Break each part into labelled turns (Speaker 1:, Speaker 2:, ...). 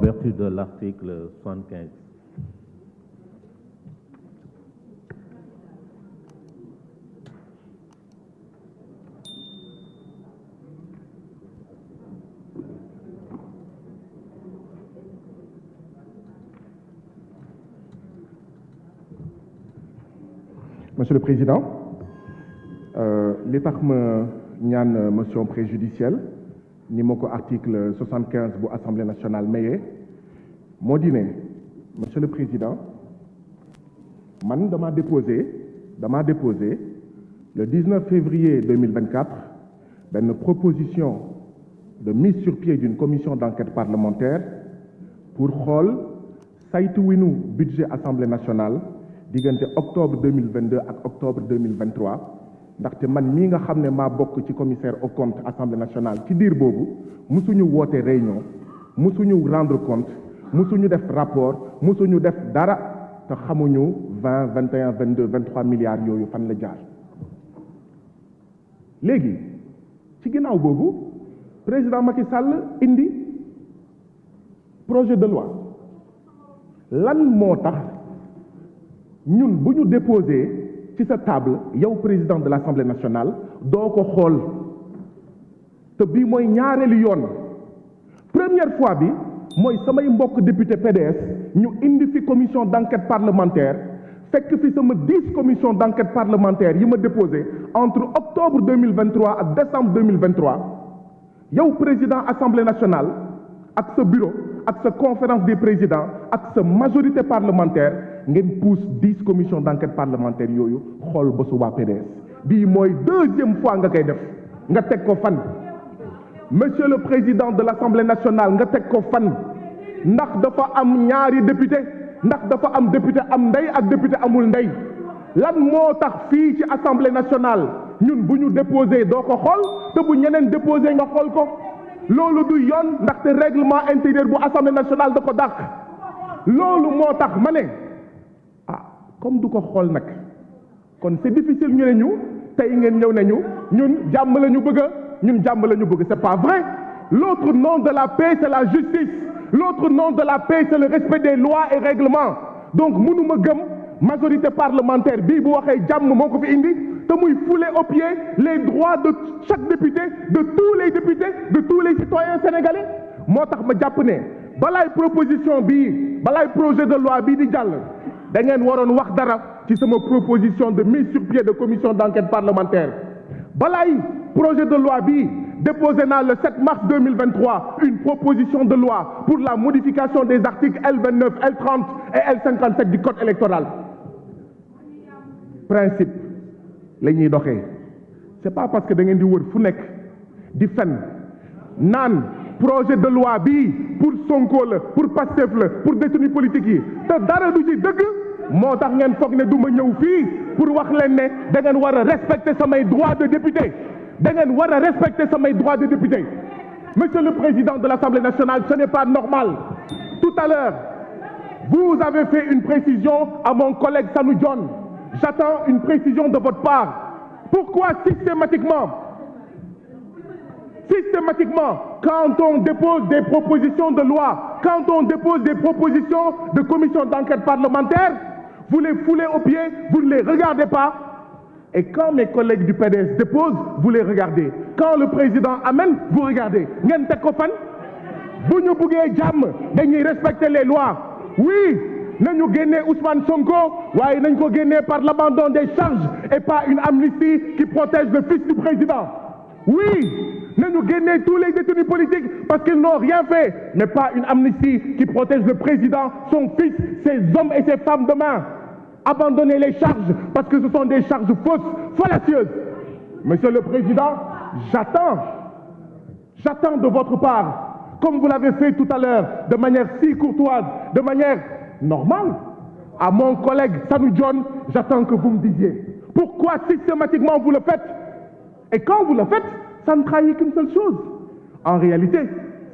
Speaker 1: vertu de l'article 75.
Speaker 2: Monsieur le Président, li tax ma ñaan motion préjudicielle ni ma ko article 75 bu Assemblée nationale mayee moo di ne Monsieur le Président man dama déposé le 19 février 2024 benn proposition de mise sur pied d'une commission d'enquête parlementaire pour xool saytu winu budget Assemblée nationale diggante octobre 2022 ak octobre 2023 ndaxte man mii nga xam ne maa bokk ci commissaire au compte Assemblée nationale ci diir boobu musuñu woote réunion musuñu rendre compte musuñu def rapport musuñu def dara te xamuñu 20 21 22 23 milliards yooyu fan la jaar léegi ci ginnaaw boobu président Macky Sall indi projet de loi lan moo tax ñun bu ñu déposé ci sa table yow président de l'Assemblée nationale doo ko xool te bii mooy ñaareelu yoon première fois bi mooy samay mbokk député PDS ñu indi fi commission d'enquête parlementaire fekk fi sama 10 commission d'enquête parlementaire yi ma déposé entre octobre 2023 ak décembre 2023 yow président Assemblée nationale ak sa bureau ak sa conférence des présidents ak sa majorité parlementaire ngeen pousse 10 commissions d'enquête parlementaire yooyu xool ba su waa PDS bii mooy deuxième fois nga koy def nga teg ko fan monsieur le président de l'Assemblée nationale nga teg ko fan ndax dafa am ñaari député ndax dafa am député am ndey ak député amul ndey lan moo tax fii ci Assemblée nationale ñun bu ñu déposé doo ko xool te bu ñeneen déposé nga xool ko loolu du yoon ndaxte règlement intérieur bu Assemblée nationale da ko dàq loolu moo tax ma ne comme du ko xool nag kon c'est difficile ñu ne ñu tey ngeen ñëw nañu ñun jàmm la ñu bëgg ñun jàmm la ñu bëgg c'est pas vrai l'autre nom de la paix c'est la justice l'autre nom de la paix c'est le respect des lois et règlements donc mënuma gëm majorité parlementaire bii bu waxee jàmm moo ko fi indi te muy fouler aux pieds les droits de chaque député de tous les députés de tous les citoyens sénégalais moo tax ma jàpp ne balaay proposition bii balaay projet de loi bii di jàll da ngeen waroon wax dara ci sama proposition de mise sur pied de commission d'enquête parlementaire balaay projet de loi bi déposé naa le 7 mars 2023 une proposition de loi pour la modification des articles L29 L30 et L57 du code électoral principe la ñuy doxee c'est pas parce que da ngeen di wër fu nekk di fen naan projet de loi bi pour Sonko la pour Pastef la pour détenus politiques yi te dara du ci dëgg moo tax ngeen foog ne du ma ñëw fii pour wax leen ne da ngeen war a respecter samay droits de député da ngeen war a respecter samay droits de député monsieur le président de l'Assemblée nationale ce n'est pas normal tout à l'heure vous avez fait une précision à mon collègue Sanu John j'attends une précision de votre part pourquoi systématiquement quand on dépose des propositions de loi, quand on dépose des propositions de commission d'enquête parlementaire, vous les foulez aux pieds, vous ne les regardez pas. Et quand mes collègues du PDS déposent, vous les regardez. Quand le président amène, vous regardez. Ngeen teg ko fan bu ñu buggee jàmm dañuy respecter les lois. Oui, nañu génnee Ousmane Sonko, waaye nañ ko génnee par l'abandon des charges et pas une amnistie qui protège le fils du président. Oui, nañu génne tous les détenus politiques parce qu'ils n'ont rien fait, mais pas une amnistie qui protège le président, son fils, ses hommes et ses femmes demain. Abandonnez les charges parce que ce sont des charges fausses, fallacieuses. Monsieur le Président, j'attends de votre part, comme vous l'avez fait tout à l'heure, de manière si courtoise, de manière normale, à mon collègue Sanu John, j'attends que vous me disiez pourquoi systématiquement vous le faites. Et quand vous le faites, ça ne trahit qu'une seule chose. En réalité,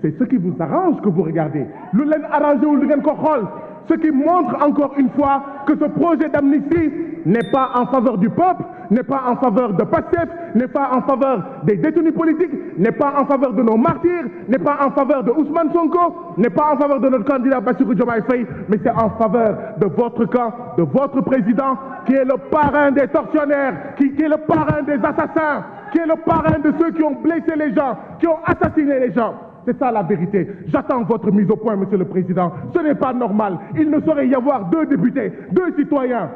Speaker 2: c'est ce qui vous arrange que vous regardez. Lu leen arrangé wul du ngeen ko xool. Ce qui montre encore une fois que ce projet d'amnistie n'est pas en faveur du peuple, n'est pas en faveur de PASTEF, n'est pas en faveur des détenus politiques, n'est pas en faveur de nos martyrs, n'est pas en faveur de Ousmane Sonko, n'est pas en faveur de notre candidat Bassirou Diomaye Faye, mais c'est en faveur de votre camp, de votre président, qui est le parrain des tortionnaires, qui est le parrain des assassins, qui est le parrain de ceux qui ont blessé les gens, qui ont assassiné les gens. C'est ça la vérité. J'attends votre mise au point, Monsieur le Président. Ce n'est pas normal. Il ne saurait y avoir 2 députés, 2 citoyens.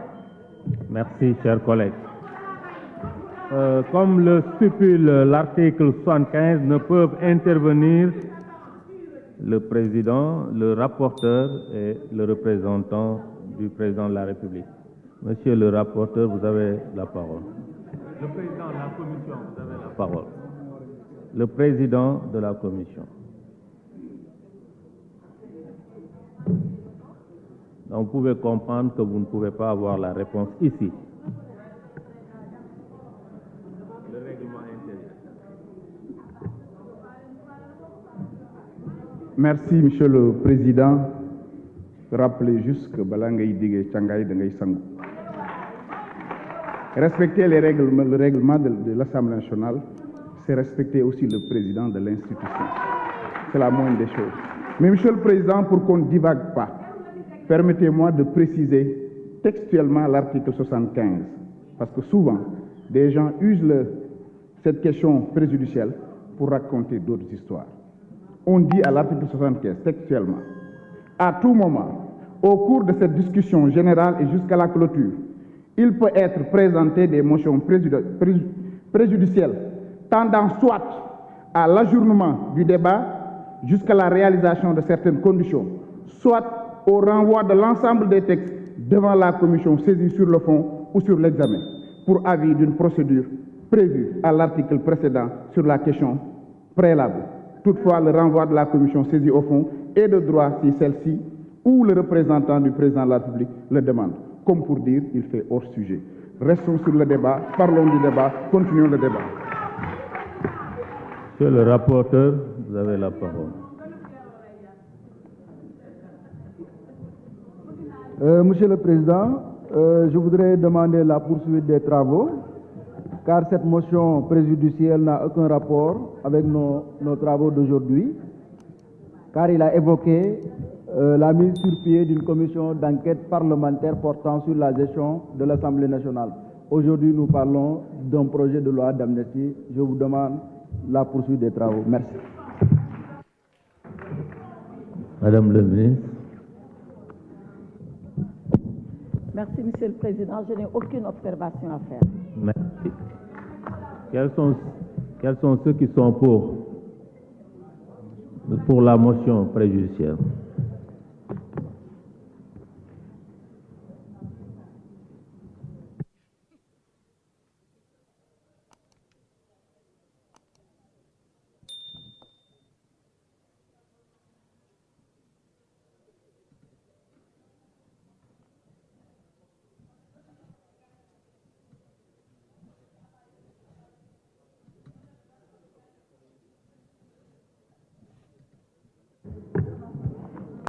Speaker 1: Merci, chers collègues. Comme le stipule l'article 75, ne peuvent intervenir le président, le rapporteur et le représentant du président de la République. Monsieur le rapporteur, vous avez la parole. Le président de la commission, vous avez la parole. Le président de la commission. Donc, vous pouvez comprendre que vous ne pouvez pas avoir la réponse ici. Le règlement intérieur.
Speaker 3: Merci, Monsieur le Président. Rappelez juste que Balangay Dige Tchangay Dengay Sangou. Respecter le règlement de l'Assemblée nationale, c'est respecter aussi le président de l'institution. C'est la moindre des choses. Mais Monsieur le Président, pour qu'on ne divague pas, permettez-moi de préciser textuellement l'article 75. Parce que souvent, des gens usent cette question préjudicielle pour raconter d'autres histoires. On dit à l'article 75, textuellement, à tout moment, au cours de cette discussion générale et jusqu'à la clôture, il peut être présenté des motions préjudicielles tendant soit à l'ajournement du débat jusqu'à la réalisation de certaines conditions, soit au renvoi de l'ensemble des textes devant la commission saisie sur le fond ou sur l'examen, pour avis d'une procédure prévue à l'article précédent sur la question préalable. Toutefois, le renvoi de la commission saisie au fond est de droit si celle-ci ou le représentant du président de la République le demande. Comme pour dire, il fait hors sujet. Restons sur le débat, parlons du débat, continuons le débat.
Speaker 1: Monsieur le rapporteur, vous avez la parole.
Speaker 4: Monsieur le Président, je voudrais demander la poursuite des travaux, car cette motion préjudicielle n'a aucun rapport avec nos travaux d'aujourd'hui, car il a évoqué la mise sur pied d'une commission d'enquête parlementaire portant sur la gestion de l'Assemblée nationale. Aujourd'hui, nous parlons d'un projet de loi d'amnistie. Je vous demande la poursuite des travaux. Merci.
Speaker 1: Madame le ministre.
Speaker 5: Merci, Monsieur le Président. Je n'ai aucune observation à faire.
Speaker 1: Merci. Quels sont ceux qui sont pour la motion préjudicielle?